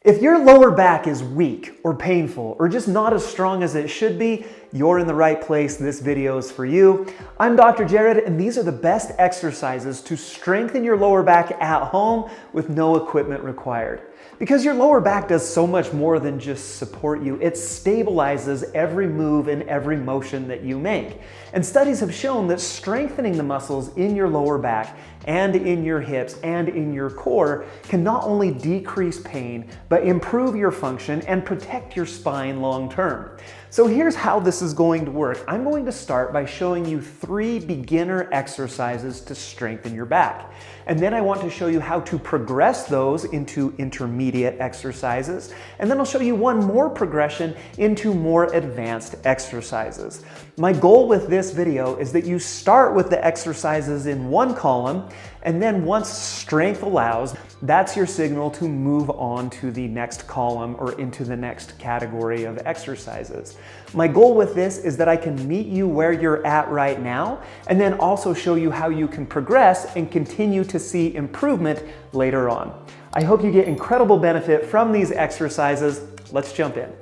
If your lower back is weak or painful or just not as strong as it should be, you're in the right place. This video is for you. I'm Dr. Jared, and these are the best exercises to strengthen your lower back at home with no equipment required. Because your lower back does so much more than just support you. It stabilizes every move and every motion that you make. And studies have shown that strengthening the muscles in your lower back and in your hips and in your core can not only decrease pain, but improve your function and protect your spine long term. So here's how this is going to work. I'm going to start by showing you 3 beginner exercises to strengthen your back. And then I want to show you how to progress those into intermediate exercises. And then I'll show you one more progression into more advanced exercises. My goal with this video is that you start with the exercises in one column, and then once strength allows, that's your signal to move on to the next column or into the next category of exercises. My goal with this is that I can meet you where you're at right now, and then also show you how you can progress and continue to see improvement later on. I hope you get incredible benefit from these exercises. Let's jump in.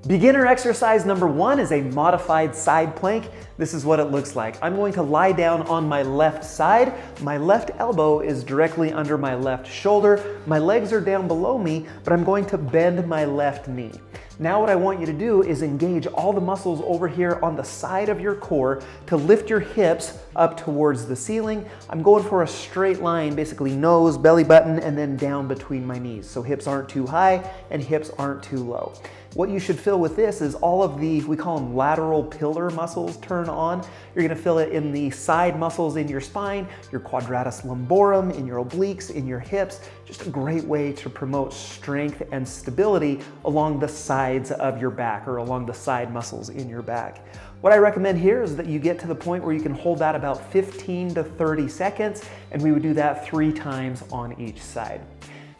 Beginner exercise number 1 is a modified side plank. This is what it looks like. I'm going to lie down on my left side. My left elbow is directly under my left shoulder. My legs are down below me, but I'm going to bend my left knee. Now what I want you to do is engage all the muscles over here on the side of your core to lift your hips up towards the ceiling. I'm going for a straight line, basically nose, belly button, and then down between my knees. So hips aren't too high and hips aren't too low. What you should feel with this is all of the, we call them lateral pillar muscles turn on. You're gonna feel it in the side muscles in your spine, your quadratus lumborum, in your obliques, in your hips. Just a great way to promote strength and stability along the sides of your back or along the side muscles in your back. What I recommend here is that you get to the point where you can hold that about 15 to 30 seconds, and we would do that 3 times on each side.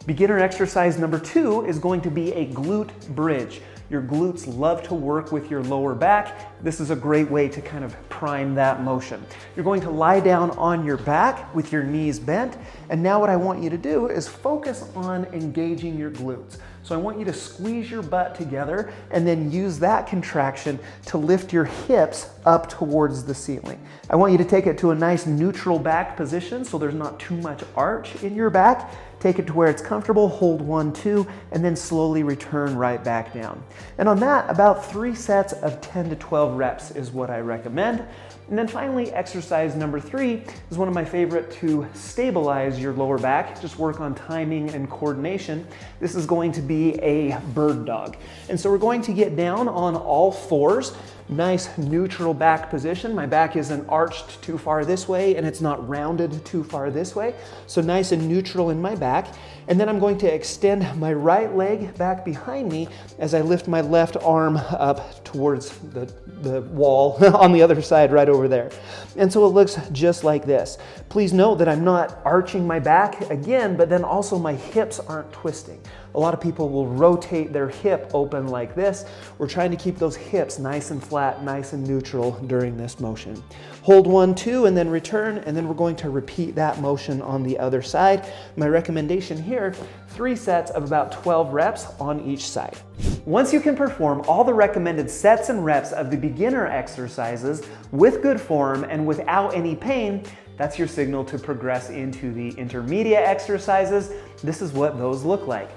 Beginner exercise number 2 is going to be a glute bridge. Your glutes love to work with your lower back. This is a great way to kind of prime that motion. You're going to lie down on your back with your knees bent, and now what I want you to do is focus on engaging your glutes. So I want you to squeeze your butt together and then use that contraction to lift your hips up towards the ceiling. I want you to take it to a nice neutral back position so there's not too much arch in your back. Take it to where it's comfortable, hold 1, 2, and then slowly return right back down. And on that, about 3 sets of 10 to 12 reps is what I recommend. And then finally, exercise number 3 is one of my favorite to stabilize your lower back, just work on timing and coordination. This is going to be a bird dog. And so we're going to get down on all 4s, nice neutral back position. My back isn't arched too far this way and it's not rounded too far this way. So nice and neutral in my back. And then I'm going to extend my right leg back behind me as I lift my left arm up towards the wall on the other side right over there. And so it looks just like this. Please note that I'm not arching my back again, but then also my hips aren't twisting. A lot of people will rotate their hip open like this. We're trying to keep those hips nice and flat, nice and neutral during this motion. Hold 1, 2, and then return, and then we're going to repeat that motion on the other side. My recommendation here, 3 sets of about 12 reps on each side. Once you can perform all the recommended sets and reps of the beginner exercises with good form and without any pain, that's your signal to progress into the intermediate exercises. This is what those look like.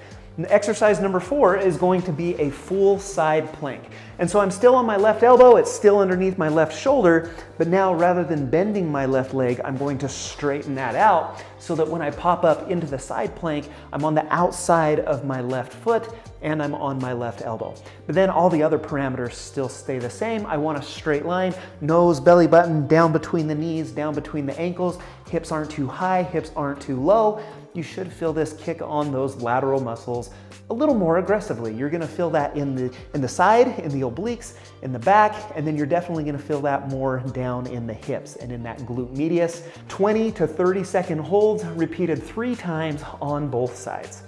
Exercise number 4 is going to be a full side plank. And so I'm still on my left elbow, it's still underneath my left shoulder, but now rather than bending my left leg, I'm going to straighten that out so that when I pop up into the side plank, I'm on the outside of my left foot and I'm on my left elbow. But then all the other parameters still stay the same. I want a straight line, nose, belly button, down between the knees, down between the ankles, hips aren't too high, hips aren't too low. You should feel this kick on those lateral muscles a little more aggressively. You're gonna feel that in the side, in the obliques, in the back, and then you're definitely gonna feel that more down in the hips and in that glute medius. 20 to 30 second holds repeated 3 times on both sides.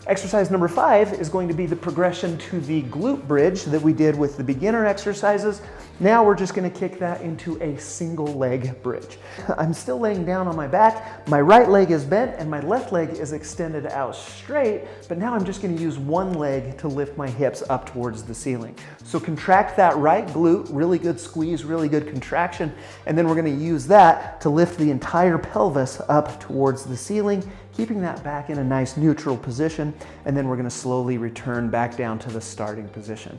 Exercise number 5 is going to be the progression to the glute bridge that we did with the beginner exercises. Now we're just going to kick that into a single leg bridge. I'm still laying down on my back. My right leg is bent and my left leg is extended out straight, but now I'm just going to use one leg to lift my hips up towards the ceiling. So contract that right glute, really good squeeze, really good contraction, and then we're going to use that to lift the entire pelvis up towards the ceiling, keeping that back in a nice neutral position, and then we're going to slowly return back down to the starting position.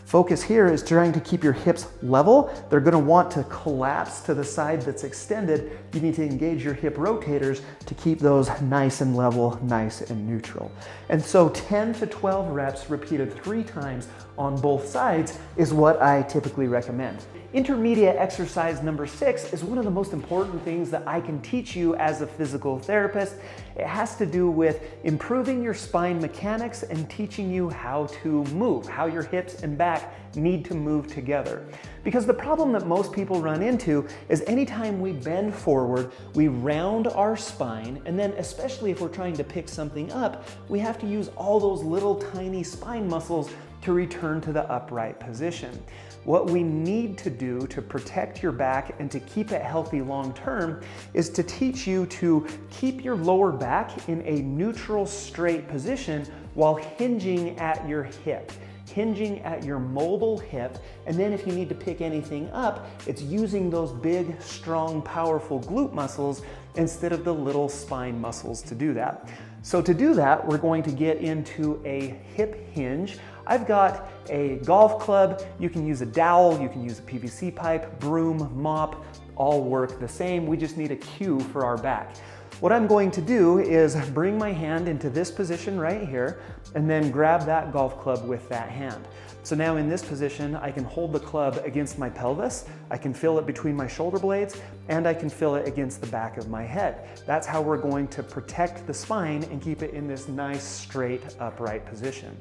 Focus here is trying to keep your hips level. They're going to want to collapse to the side that's extended. You need to engage your hip rotators to keep those nice and level, nice and neutral. And so 10 to 12 reps repeated 3 times on both sides is what I typically recommend. Intermediate exercise number 6 is one of the most important things that I can teach you as a physical therapist. It has to do with improving your spine mechanics and teaching you how to move, how your hips and back need to move together. Because the problem that most people run into is anytime we bend forward, we round our spine, and then especially if we're trying to pick something up, we have to use all those little tiny spine muscles to return to the upright position. What we need to do to protect your back and to keep it healthy long term is to teach you to keep your lower back in a neutral straight position while hinging at your hip. Hinging at your mobile hip, and then if you need to pick anything up, it's using those big, strong, powerful glute muscles instead of the little spine muscles to do that. So to do that, we're going to get into a hip hinge. I've got a golf club. You can use a dowel, you can use a PVC pipe, broom, mop, all work the same. We just need a cue for our back. What I'm going to do is bring my hand into this position right here and then grab that golf club with that hand. So now in this position, I can hold the club against my pelvis, I can feel it between my shoulder blades, and I can feel it against the back of my head. That's how we're going to protect the spine and keep it in this nice, straight, upright position.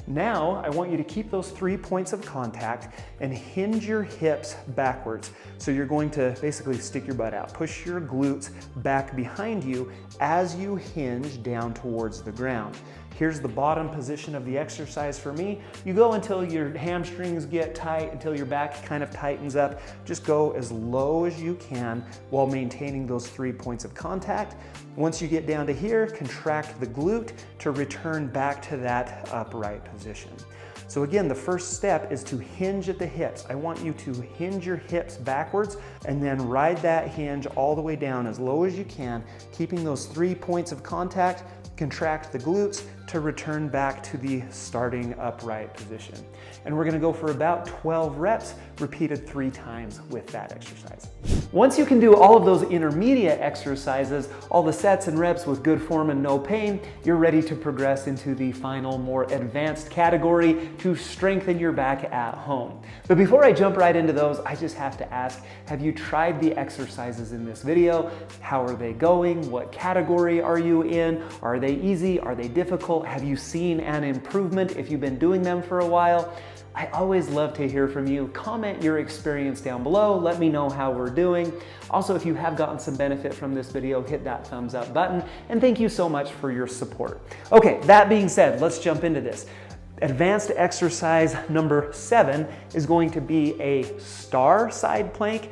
Now, I want you to keep those 3 points of contact and hinge your hips backwards. So you're going to basically stick your butt out. Push your glutes back behind you as you hinge down towards the ground. Here's the bottom position of the exercise for me. You go until your hamstrings get tight, until your back kind of tightens up. Just go as low as you can while maintaining those 3 points of contact. Once you get down to here, contract the glute to return back to that upright position. So again, the first step is to hinge at the hips. I want you to hinge your hips backwards and then ride that hinge all the way down as low as you can, keeping those 3 points of contact. Contract the glutes to return back to the starting upright position. And we're gonna go for about 12 reps, repeated 3 times with that exercise. Once you can do all of those intermediate exercises, all the sets and reps with good form and no pain, you're ready to progress into the final, more advanced category to strengthen your back at home. But before I jump right into those, I just have to ask, have you tried the exercises in this video? How are they going? What category are you in? Are they easy? Are they difficult? Have you seen an improvement if you've been doing them for a while? I always love to hear from you. Comment your experience down below. Let me know how we're doing. Also, if you have gotten some benefit from this video, hit that thumbs up button. And thank you so much for your support. Okay, that being said, let's jump into this. Advanced exercise number 7 is going to be a star side plank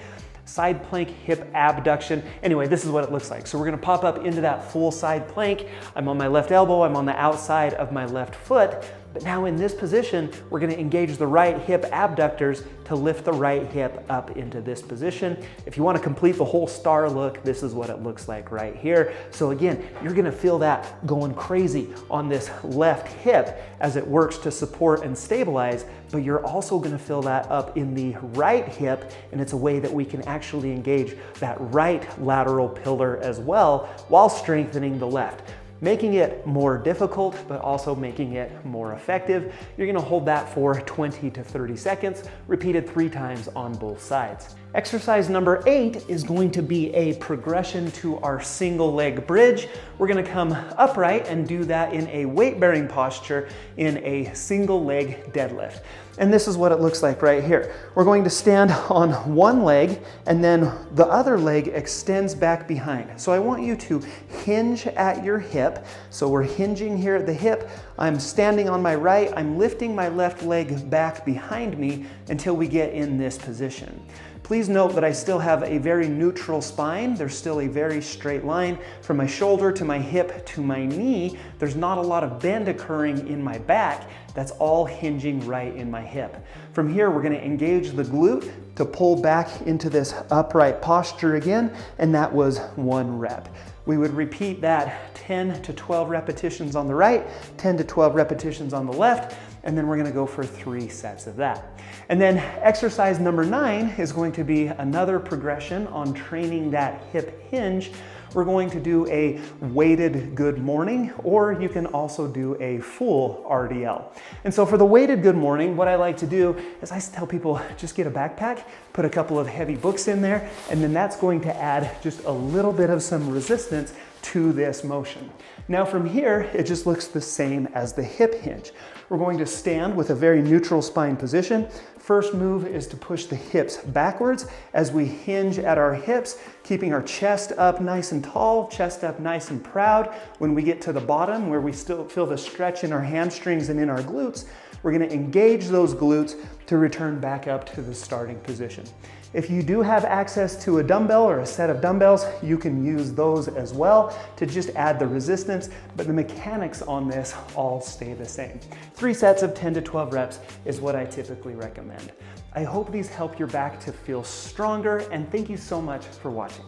hip abduction. Anyway, this is what it looks like. So we're gonna pop up into that full side plank. I'm on my left elbow, I'm on the outside of my left foot. But now in this position, we're gonna engage the right hip abductors to lift the right hip up into this position. If you wanna complete the whole star look, this is what it looks like right here. So again, you're gonna feel that going crazy on this left hip as it works to support and stabilize, but you're also gonna feel that up in the right hip, and it's a way that we can actually engage that right lateral pillar as well while strengthening the left, making it more difficult, but also making it more effective. You're gonna hold that for 20 to 30 seconds, repeated 3 times on both sides. Exercise number 8 is going to be a progression to our single leg bridge. We're gonna come upright and do that in a weight-bearing posture in a single leg deadlift. And this is what it looks like right here. We're going to stand on one leg and then the other leg extends back behind. So I want you to hinge at your hip. So we're hinging here at the hip. I'm standing on my right. I'm lifting my left leg back behind me until we get in this position. Please note that I still have a very neutral spine. There's still a very straight line from my shoulder to my hip to my knee. There's not a lot of bend occurring in my back. That's all hinging right in my hip. From here, we're gonna engage the glute to pull back into this upright posture again, and that was 1 rep. We would repeat that 10 to 12 repetitions on the right, 10 to 12 repetitions on the left, and then we're gonna go for 3 sets of that. And then exercise number 9 is going to be another progression on training that hip hinge. We're going to do a weighted good morning, or you can also do a full RDL. And so for the weighted good morning, what I like to do is I tell people, just get a backpack, put a couple of heavy books in there, and then that's going to add just a little bit of some resistance to this motion. Now from here, it just looks the same as the hip hinge. We're going to stand with a very neutral spine position. First move is to push the hips backwards as we hinge at our hips, keeping our chest up nice and tall, chest up nice and proud. When we get to the bottom, where we still feel the stretch in our hamstrings and in our glutes, we're gonna engage those glutes to return back up to the starting position. If you do have access to a dumbbell or a set of dumbbells, you can use those as well to just add the resistance, but the mechanics on this all stay the same. 3 sets of 10 to 12 reps is what I typically recommend. I hope these help your back to feel stronger, and thank you so much for watching.